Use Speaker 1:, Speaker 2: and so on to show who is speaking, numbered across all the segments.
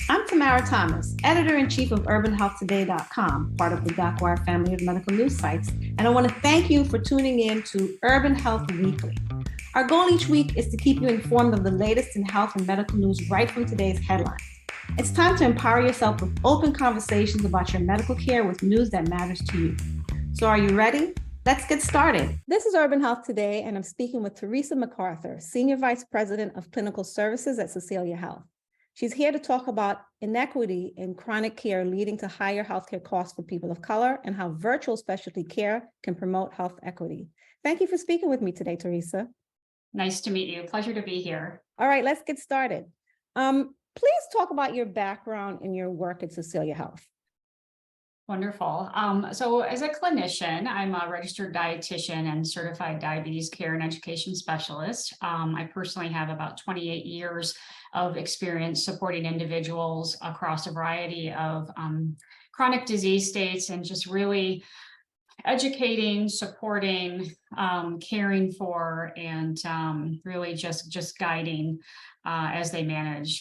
Speaker 1: I'm Tamara Thomas, editor-in-chief of UrbanHealthToday.com, part of the DocWire family of medical news sites, and I want to thank you for tuning in to Urban Health Weekly. Our goal each week is to keep you informed of the latest in health and medical news right from today's headlines. It's time to empower yourself with open conversations about your medical care with news that matters to you. So are you ready? Let's get started. This is Urban Health Today, and I'm speaking with Teresa McArthur, Senior Vice President of Clinical Services at Cecelia Health. She's here to talk about inequity in chronic care leading to higher healthcare costs for people of color and how virtual specialty care can promote health equity. Thank you for speaking with me today, Teresa.
Speaker 2: Nice to meet you. Pleasure to be here.
Speaker 1: All right, let's get started. Please talk about your background and your work at Cecelia Health.
Speaker 2: Wonderful. So as a clinician, I'm a registered dietitian and certified diabetes care and education specialist. I personally have about 28 years of experience supporting individuals across a variety of chronic disease states and just really educating, supporting, caring for, and really just guiding as they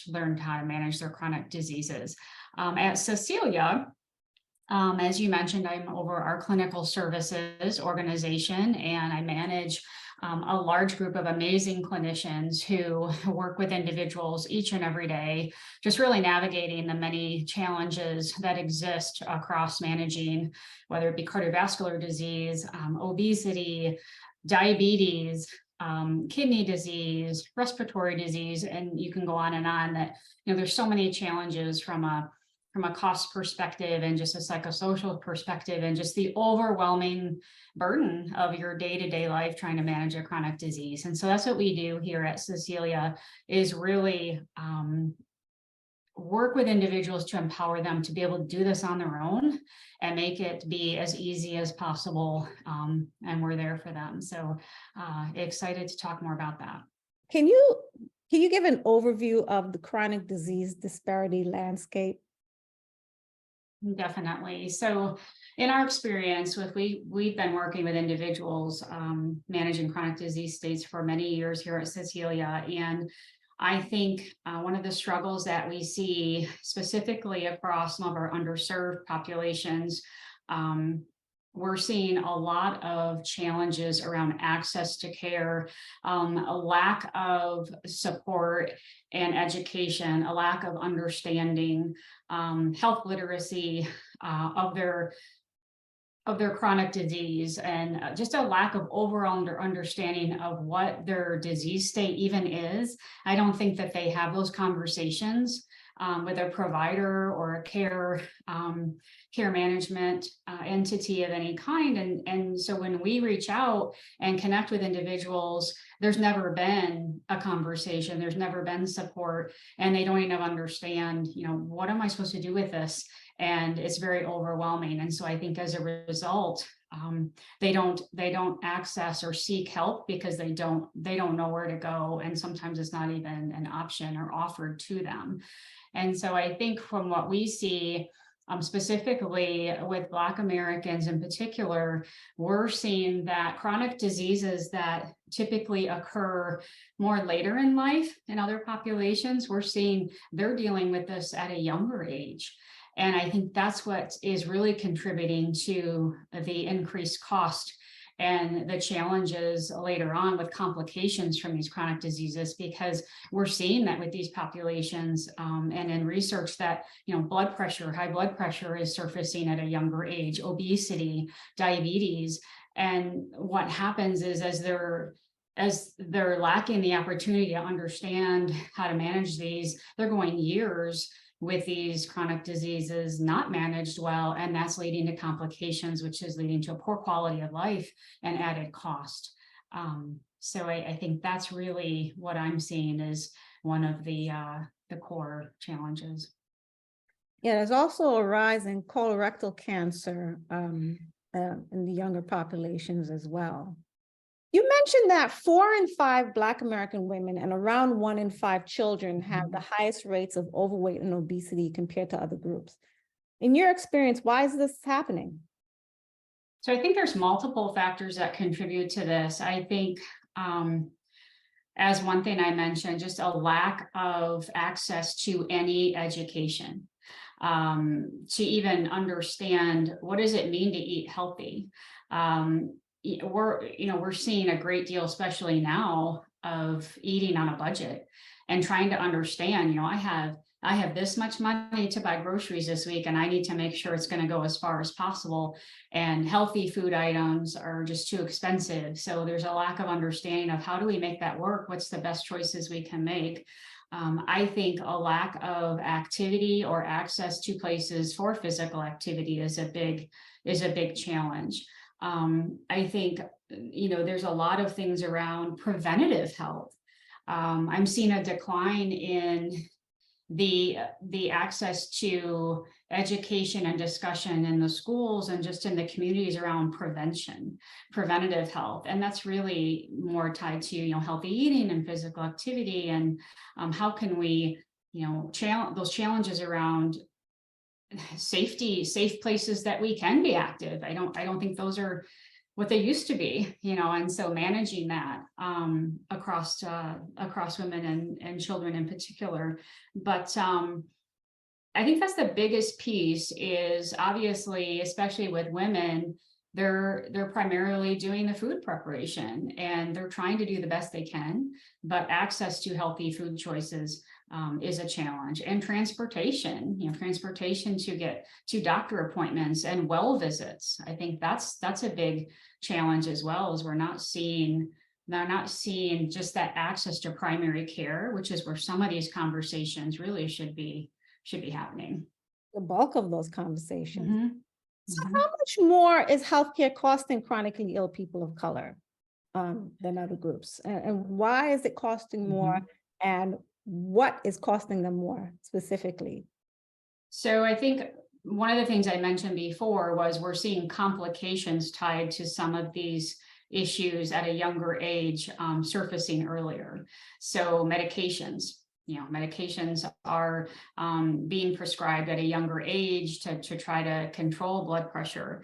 Speaker 2: learn how to manage their chronic diseases. At Cecelia, as you mentioned, I'm over our clinical services organization, and I manage a large group of amazing clinicians who work with individuals each and every day, just really navigating the many challenges that exist across managing, whether it be cardiovascular disease, obesity, diabetes, kidney disease, respiratory disease, and you can go on and on. That there's so many challenges from a cost perspective and just a psychosocial perspective and just the overwhelming burden of your day-to-day life trying to manage a chronic disease. And so that's what we do here at Cecelia, is really work with individuals to empower them to be able to do this on their own and make it be as easy as possible. And we're there for them. So excited to talk more about that.
Speaker 1: Can you give an overview of the chronic disease disparity landscape?
Speaker 2: Definitely. So in our experience we've been working with individuals managing chronic disease states for many years here at Cecelia. And I think one of the struggles that we see specifically across some of our underserved populations, we're seeing a lot of challenges around access to care, a lack of support and education, a lack of understanding, health literacy of their chronic disease, and just a lack of overall understanding of what their disease state even is. I don't think that they have those conversations with a provider or a care management entity of any kind. And so when we reach out and connect with individuals, there's never been a conversation, there's never been support, and they don't even understand, what am I supposed to do with this? And it's very overwhelming. And so I think as a result, they don't access or seek help because they don't know where to go. And sometimes it's not even an option or offered to them. And so I think from what we see, specifically with Black Americans in particular, we're seeing that chronic diseases that typically occur more later in life in other populations, we're seeing they're dealing with this at a younger age. And I think that's what is really contributing to the increased cost and the challenges later on with complications from these chronic diseases, because we're seeing that with these populations and in research that, high blood pressure is surfacing at a younger age, obesity, diabetes. And what happens is as they're lacking the opportunity to understand how to manage these, they're going years with these chronic diseases not managed well, and that's leading to complications, which is leading to a poor quality of life and added cost. So I think that's really what I'm seeing is one of the core challenges.
Speaker 1: Yeah, there's also a rise in colorectal cancer in the younger populations as well. You mentioned that 4 in 5 Black American women and around 1 in 5 children have the highest rates of overweight and obesity compared to other groups. In your experience, why is this happening?
Speaker 2: So I think there's multiple factors that contribute to this. I think as one thing I mentioned, just a lack of access to any education, to even understand what does it mean to eat healthy. We're seeing a great deal, especially now, of eating on a budget and trying to understand, I have this much money to buy groceries this week, and I need to make sure it's going to go as far as possible. And healthy food items are just too expensive. So there's a lack of understanding of how do we make that work? What's the best choices we can make? I think a lack of activity or access to places for physical activity is a big challenge. I think, there's a lot of things around preventative health. I'm seeing a decline in the access to education and discussion in the schools and just in the communities around preventative health. And that's really more tied to, healthy eating and physical activity. And how can we, those challenges around safe places that we can be active. I don't think those are what they used to be, and so managing that across women and children in particular. But I think that's the biggest piece is obviously, especially with women, they're primarily doing the food preparation and they're trying to do the best they can, but access to healthy food choices is a challenge. And transportation to get to doctor appointments and well visits. I think that's a big challenge as well, as they're not seeing just that access to primary care, which is where some of these conversations really should be happening.
Speaker 1: The bulk of those conversations.
Speaker 2: Mm-hmm.
Speaker 1: So how much more is healthcare costing chronically ill people of color than other groups? And why is it costing more? And what is costing them more specifically?
Speaker 2: So I think one of the things I mentioned before was we're seeing complications tied to some of these issues at a younger age surfacing earlier. So medications are being prescribed at a younger age to try to control blood pressure.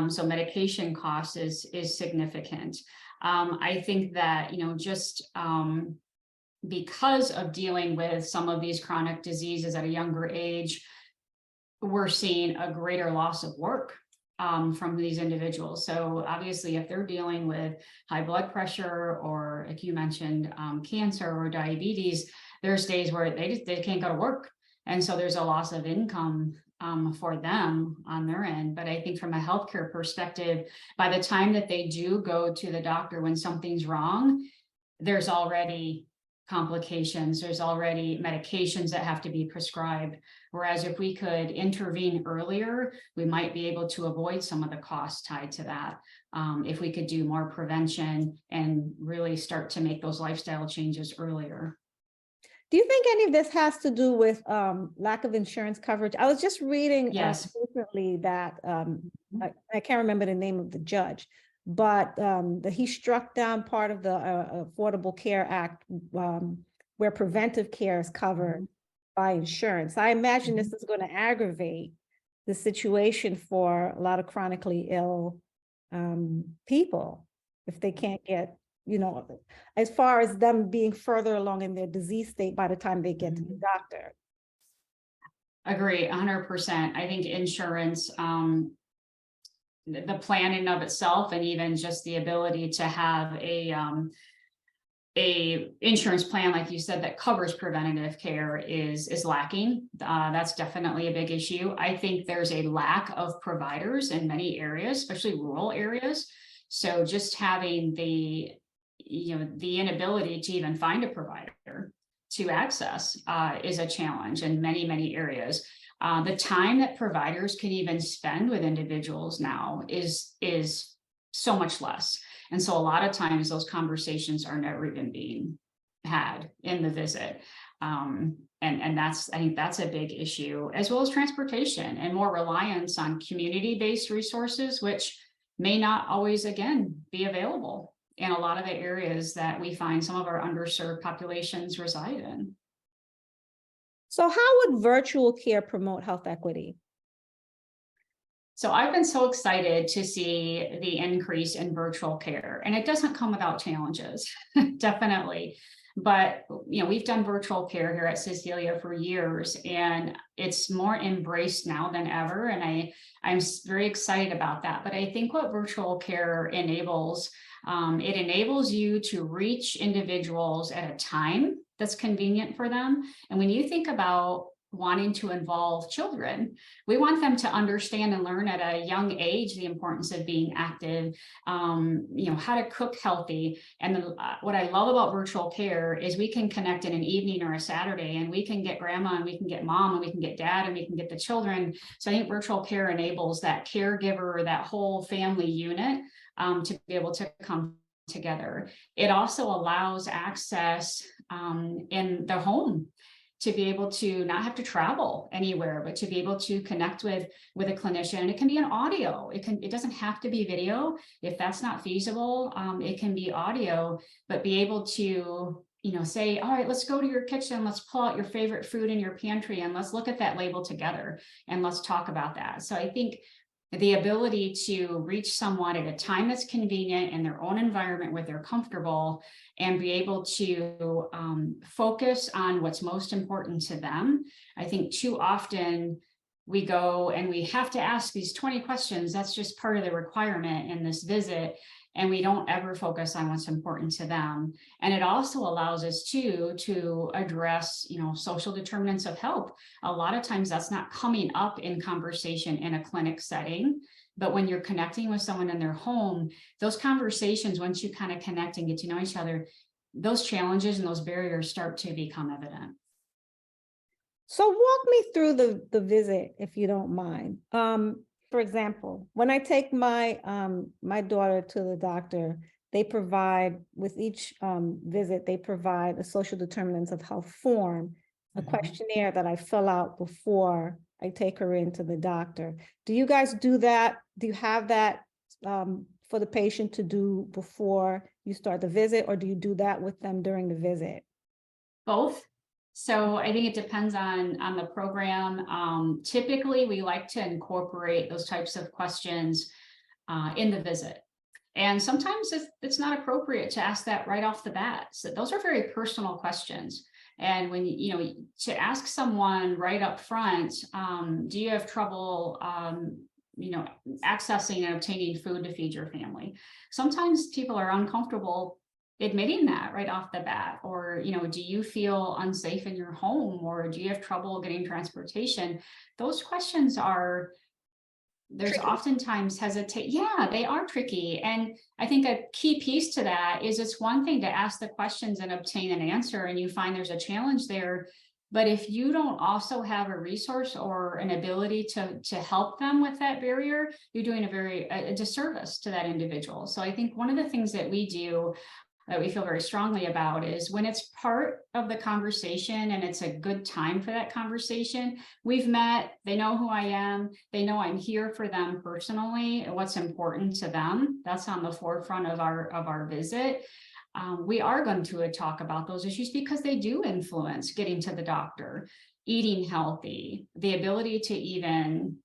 Speaker 2: So medication cost is significant. I think that, because of dealing with some of these chronic diseases at a younger age, we're seeing a greater loss of work from these individuals. So obviously, if they're dealing with high blood pressure or, like you mentioned, cancer or diabetes, there's days where they can't go to work. And so there's a loss of income for them on their end. But I think from a healthcare perspective, by the time that they do go to the doctor when something's wrong, there's already complications, there's already medications that have to be prescribed. Whereas if we could intervene earlier, we might be able to avoid some of the costs tied to that. If we could do more prevention and really start to make those lifestyle changes earlier.
Speaker 1: Do you think any of this has to do with lack of insurance coverage? I was just reading recently that I can't remember the name of the judge, but that he struck down part of the Affordable Care Act where preventive care is covered by insurance. I imagine this is going to aggravate the situation for a lot of chronically ill people if they can't get, as far as them being further along in their disease state by the time they get to the doctor.
Speaker 2: Agree, 100%. I think insurance, the planning of itself, and even just the ability to have a insurance plan, like you said, that covers preventative care is lacking. That's definitely a big issue. I think there's a lack of providers in many areas, especially rural areas. So just having the inability to even find a provider to access is a challenge in many areas. The time that providers can even spend with individuals now is so much less. And so a lot of times those conversations are never even being had in the visit. And I think that's a big issue, as well as transportation and more reliance on community-based resources, which may not always, again, be available in a lot of the areas that we find some of our underserved populations reside in.
Speaker 1: So how would virtual care promote health equity?
Speaker 2: So I've been so excited to see the increase in virtual care, and it doesn't come without challenges, definitely. But we've done virtual care here at Cecelia for years, and it's more embraced now than ever. And I'm very excited about that. But I think what virtual care enables, it enables you to reach individuals at a time that's convenient for them. And when you think about wanting to involve children, we want them to understand and learn at a young age the importance of being active, how to cook healthy. And what I love about virtual care is we can connect in an evening or a Saturday, and we can get grandma, and we can get mom, and we can get dad, and we can get the children. So I think virtual care enables that caregiver, that whole family unit, to be able to come together. It also allows access in the home, to be able to not have to travel anywhere, but to be able to connect with a clinician. And it can be an audio. It doesn't have to be video. If that's not feasible, it can be audio, but be able to, say, all right, let's go to your kitchen. Let's pull out your favorite food in your pantry, and let's look at that label together, and let's talk about that. So I think the ability to reach someone at a time that's convenient in their own environment where they're comfortable, and be able to focus on what's most important to them. I think too often we go and we have to ask these 20 questions. That's just part of the requirement in this visit. And we don't ever focus on what's important to them. And it also allows us to address, social determinants of health. A lot of times that's not coming up in conversation in a clinic setting, but when you're connecting with someone in their home, those conversations, once you kind of connect and get to know each other, those challenges and those barriers start to become evident.
Speaker 1: So walk me through the visit, if you don't mind. For example, when I take my my daughter to the doctor, they provide, with each visit, they provide a social determinants of health form, a questionnaire that I fill out before I take her into the doctor. Do you guys do that? Do you have that for the patient to do before you start the visit, or do you do that with them during the visit?
Speaker 2: Both. So I think it depends on the program. Typically, we like to incorporate those types of questions in the visit. And sometimes it's not appropriate to ask that right off the bat. So those are very personal questions. And when, to ask someone right up front, do you have trouble, accessing and obtaining food to feed your family? Sometimes people are uncomfortable admitting that right off the bat, or do you feel unsafe in your home, or do you have trouble getting transportation? Those questions there's tricky. Oftentimes hesitate. Yeah, they are tricky. And I think a key piece to that is, it's one thing to ask the questions and obtain an answer, and you find there's a challenge there. But if you don't also have a resource or an ability to help them with that barrier, you're doing a disservice to that individual. So I think one of the things that we do, that we feel very strongly about, is when it's part of the conversation and it's a good time for that conversation, we've met, they know who I am, they know I'm here for them personally, and what's important to them, that's on the forefront of our visit. We are going to talk about those issues because they do influence getting to the doctor, eating healthy, the ability to even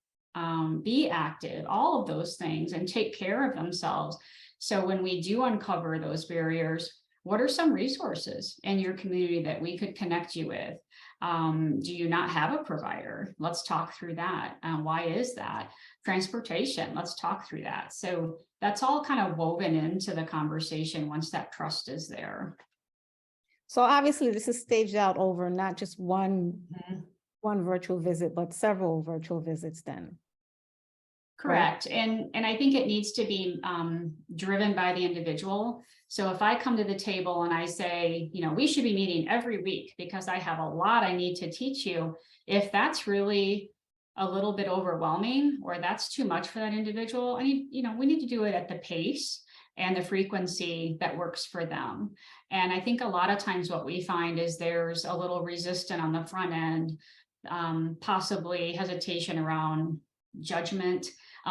Speaker 2: be active, all of those things, and take care of themselves. So when we do uncover those barriers, what are some resources in your community that we could connect you with? Do you not have a provider? Let's talk through that. Why is that? Transportation, let's talk through that. So that's all kind of woven into the conversation once that trust is there.
Speaker 1: So obviously this is staged out over not just one virtual visit, but several virtual visits then.
Speaker 2: Correct. Right. And I think it needs to be driven by the individual. So if I come to the table and I say, we should be meeting every week because I have a lot I need to teach you, if that's really a little bit overwhelming, or that's too much for that individual, we need to do it at the pace and the frequency that works for them. And I think a lot of times what we find is there's a little resistance on the front end, possibly hesitation around judgment.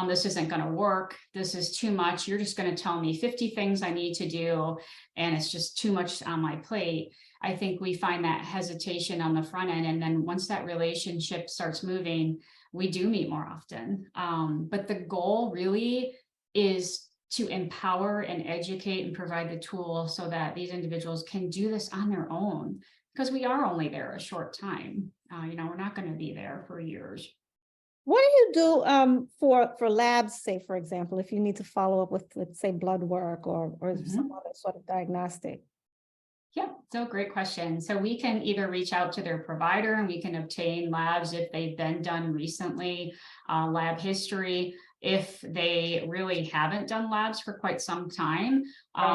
Speaker 2: this isn't going to work. This is too much. You're just going to tell me 50 things I need to do, and it's just too much on my plate. I think we find that hesitation on the front end. And then once that relationship starts moving, we do meet more often. But the goal really is to empower and educate and provide the tools so that these individuals can do this on their own, because we are only there a short time. We're not going to be there for years.
Speaker 1: What do you do for labs, say, for example, if you need to follow up with, let's say, blood work or some other sort of diagnostic?
Speaker 2: Yeah, so great question. So we can either reach out to their provider and we can obtain labs if they've been done recently, lab history. If they really haven't done labs for quite some time,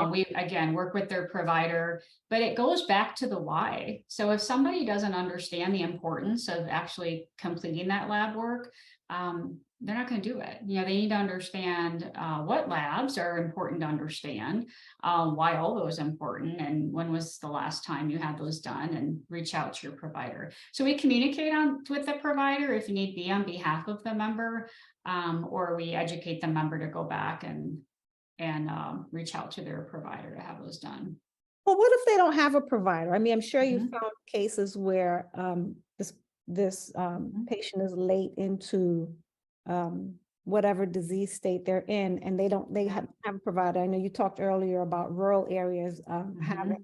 Speaker 2: we again work with their provider, but it goes back to the why. So if somebody doesn't understand the importance of actually completing that lab work, they're not going to do it. They need to understand what labs are important to understand, why all those are important, and when was the last time you had those done, and reach out to your provider. So we communicate with the provider if need be on behalf of the member, or we educate the member to go back and reach out to their provider to have those done.
Speaker 1: Well, what if they don't have a provider? I mean, I'm sure you found cases where this patient is late into whatever disease state they're in, and they have a provider. I know you talked earlier about rural areas having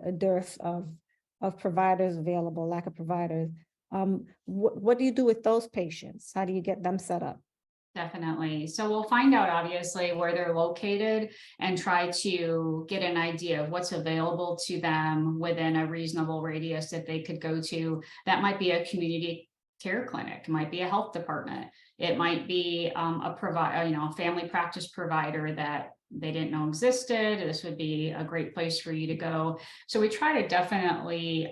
Speaker 1: a dearth of providers available, lack of providers. What do you do with those patients? How do you get them set up?
Speaker 2: Definitely. So we'll find out obviously where they're located and try to get an idea of what's available to them within a reasonable radius that they could go to. That might be a community care clinic, it might be a health department, it might be a family practice provider that they didn't know existed. This would be a great place for you to go. So we try to definitely,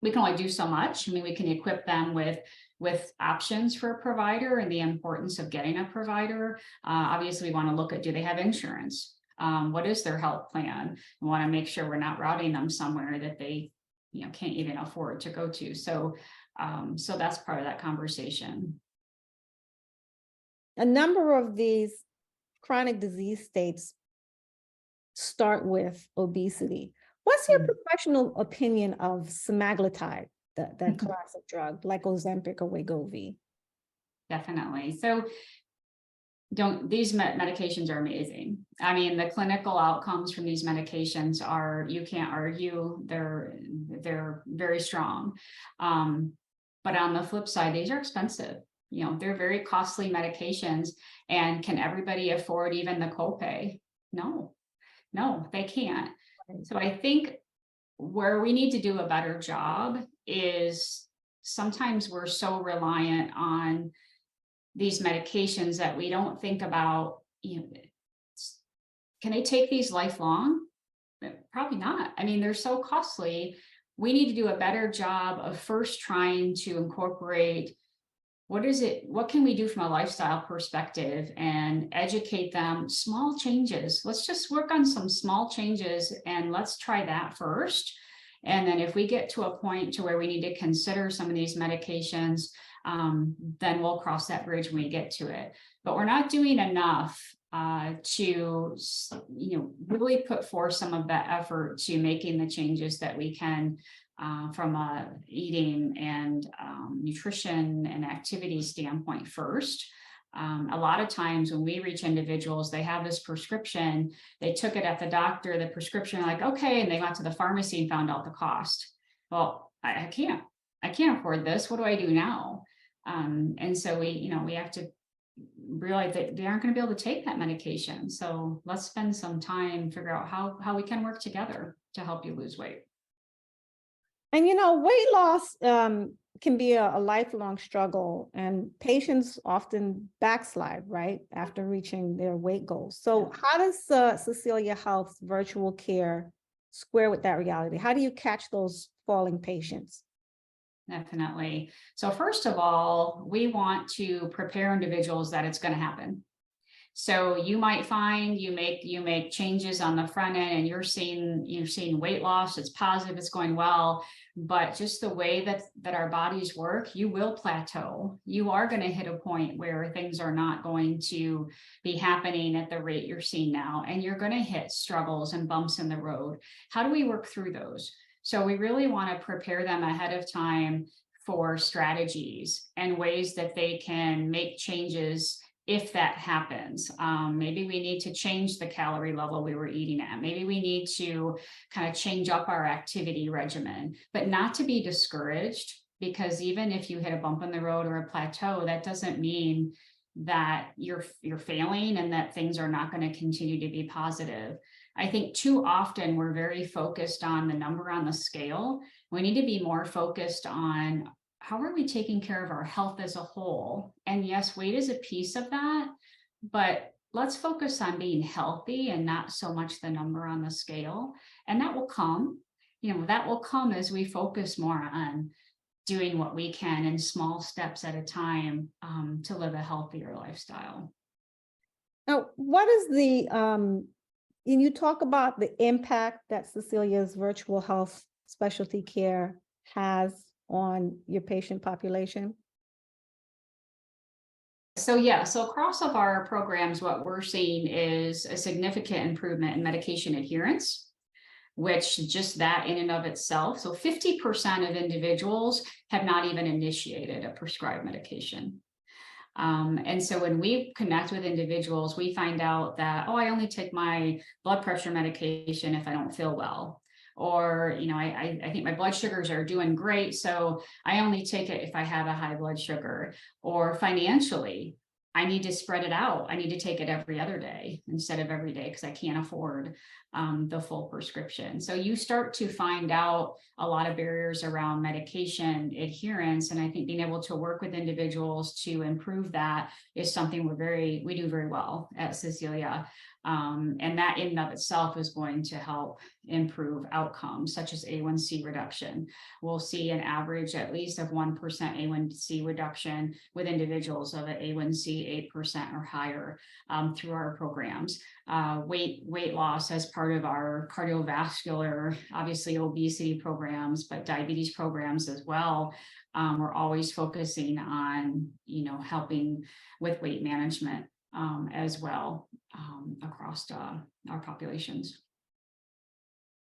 Speaker 2: we can only do so much. I mean, we can equip them with options for a provider and the importance of getting a provider. Obviously, we want to look at, do they have insurance? What is their health plan? We want to make sure we're not routing them somewhere that they can't even afford to go to. So that's part of that conversation.
Speaker 1: A number of these chronic disease states start with obesity. What's your professional opinion of semaglutide, that class of drug, like Ozempic or Wegovy?
Speaker 2: Definitely. So these medications are amazing. I mean, the clinical outcomes from these medications are, you can't argue, they're very strong. But on the flip side, these are expensive. They're very costly medications, and can everybody afford even the copay? No, they can't. So I think where we need to do a better job is sometimes we're so reliant on these medications that we don't think about, can they take these lifelong? Probably not. I mean, they're so costly. We need to do a better job of first trying to incorporate what can we do from a lifestyle perspective, and educate them. Small changes. Let's just work on some small changes and let's try that first. And then if we get to a point to where we need to consider some of these medications, then we'll cross that bridge when we get to it. But we're not doing enough to really put forth some of that effort to making the changes that we can from a eating and nutrition and activity standpoint first. A lot of times when we reach individuals, they have this prescription, they took it at the doctor, the prescription, like, okay, and they went to the pharmacy and found out the cost. Well, I can't afford this. What do I do now? And so we have to realize that they aren't going to be able to take that medication. So let's spend some time, figure out how we can work together to help you lose weight.
Speaker 1: And weight loss can be a lifelong struggle, and patients often backslide right after reaching their weight goals. So how does Cecelia Health's virtual care square with that reality? How do you catch those falling patients?
Speaker 2: Definitely. So first of all, we want to prepare individuals that it's going to happen. So you might find you make changes on the front end and you're seeing weight loss, it's positive, it's going well, but just the way that our bodies work, you will plateau. You are going to hit a point where things are not going to be happening at the rate you're seeing now, and you're going to hit struggles and bumps in the road. How do we work through those? So we really want to prepare them ahead of time for strategies and ways that they can make changes if that happens. Maybe we need to change the calorie level we were eating at. Maybe we need to kind of change up our activity regimen, but not to be discouraged, because even if you hit a bump in the road or a plateau, that doesn't mean that you're failing and that things are not going to continue to be positive. I think too often we're very focused on the number on the scale. We need to be more focused on how are we taking care of our health as a whole? And yes, weight is a piece of that, but let's focus on being healthy and not so much the number on the scale. And that will come, that will come as we focus more on doing what we can in small steps at a time to live a healthier lifestyle.
Speaker 1: Now, what is and you talk about the impact that Cecelia's virtual health specialty care has on your patient population?
Speaker 2: So across of our programs, what we're seeing is a significant improvement in medication adherence, which just that in and of itself. So 50% of individuals have not even initiated a prescribed medication. And so when we connect with individuals, we find out that, I only take my blood pressure medication if I don't feel well. Or, I think my blood sugars are doing great, so I only take it if I have a high blood sugar. Or financially, I need to spread it out. I need to take it every other day instead of every day because I can't afford the full prescription. So you start to find out a lot of barriers around medication adherence. And I think being able to work with individuals to improve that is something we do very well at Cecelia. And that in and of itself is going to help improve outcomes such as A1C reduction. We'll see an average at least of 1% A1C reduction with individuals of an A1C 8% or higher through our programs. Weight loss as part of our cardiovascular, obviously obesity programs, but diabetes programs as well. We're always focusing on, helping with weight management as well across our populations.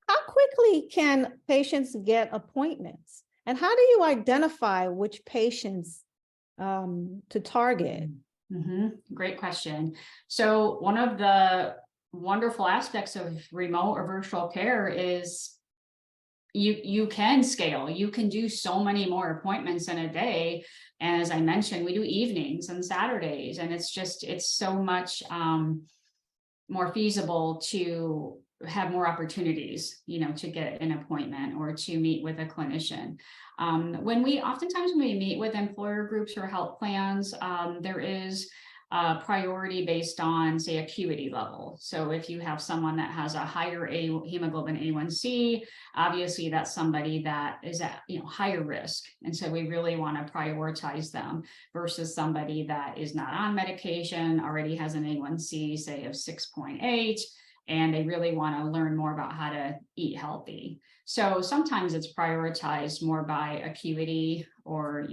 Speaker 1: How quickly can patients get appointments? And how do you identify which patients to target?
Speaker 2: Mm-hmm. Great question. So one of the wonderful aspects of remote or virtual care is you can scale. You can do so many more appointments in a day. And as I mentioned, we do evenings and Saturdays, and it's so much more feasible to have more opportunities, to get an appointment or to meet with a clinician. Oftentimes when we meet with employer groups or health plans, there is priority based on, say, acuity level. So if you have someone that has a higher hemoglobin A1C, obviously that's somebody that is at higher risk. And so we really want to prioritize them versus somebody that is not on medication, already has an A1C, say, of 6.8, and they really want to learn more about how to eat healthy. So sometimes it's prioritized more by acuity or,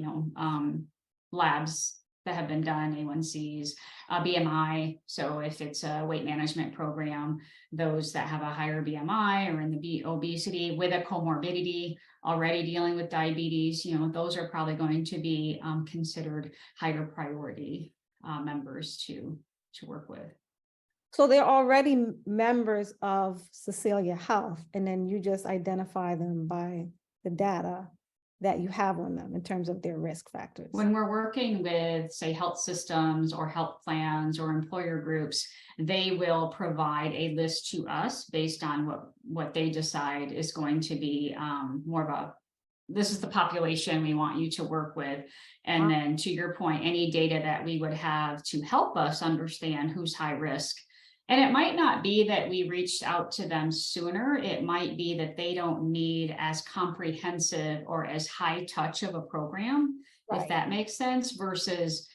Speaker 2: labs that have been done, A1Cs, BMI. So if it's a weight management program, those that have a higher BMI or in the obesity with a comorbidity already dealing with diabetes, those are probably going to be considered higher priority members to work with.
Speaker 1: So they're already members of Cecelia Health, and then you just identify them by the data that you have on them in terms of their risk factors.
Speaker 2: When we're working with, say, health systems or health plans or employer groups, they will provide a list to us based on what they decide is going to be more about. This is the population we want you to work with. And then to your point, any data that we would have to help us understand who's high risk. And it might not be that we reached out to them sooner. It might be that they don't need as comprehensive or as high touch of a program, right, if that makes sense, versus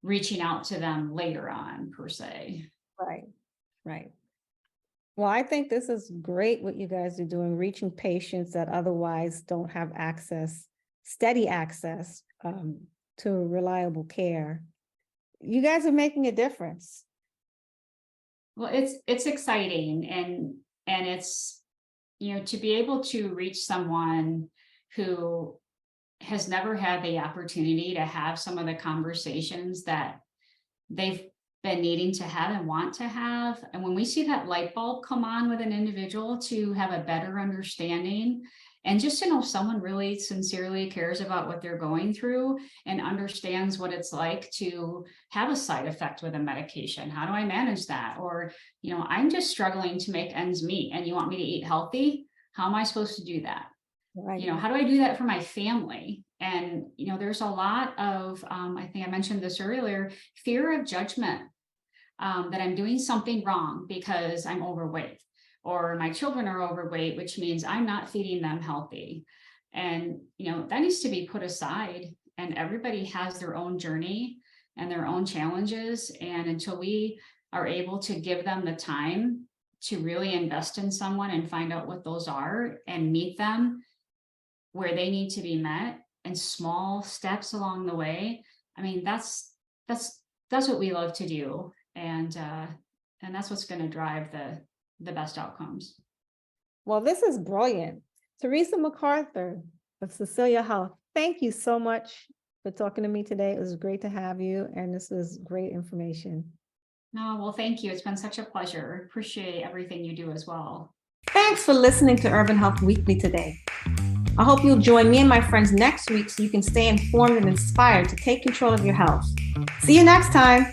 Speaker 2: reaching out to them later on per se.
Speaker 1: Right, right. Well, I think this is great what you guys are doing, reaching patients that otherwise don't have access, steady access to reliable care. You guys are making a difference.
Speaker 2: Well, it's exciting, and it's, to be able to reach someone who has never had the opportunity to have some of the conversations that they've been needing to have and want to have. And when we see that light bulb come on with an individual to have a better understanding, and just to know someone really sincerely cares about what they're going through and understands what it's like to have a side effect with a medication. How do I manage that? Or, I'm just struggling to make ends meet and you want me to eat healthy. How am I supposed to do that?
Speaker 1: Right.
Speaker 2: How do I do that for my family? And, there's a lot of, I think I mentioned this earlier, fear of judgment, that I'm doing something wrong because I'm overweight, or my children are overweight, which means I'm not feeding them healthy. And, that needs to be put aside, and everybody has their own journey and their own challenges. And until we are able to give them the time to really invest in someone and find out what those are and meet them where they need to be met, and small steps along the way. I mean, that's what we love to do. And that's what's going to drive the best outcomes.
Speaker 1: Well, this is brilliant. Teresa McArthur of Cecelia Health, thank you so much for talking to me today. It was great to have you, and this is great information.
Speaker 2: No, well, thank you. It's been such a pleasure. Appreciate everything you do as well.
Speaker 1: Thanks for listening to Urban Health Weekly today. I hope you'll join me and my friends next week so you can stay informed and inspired to take control of your health. See you next time.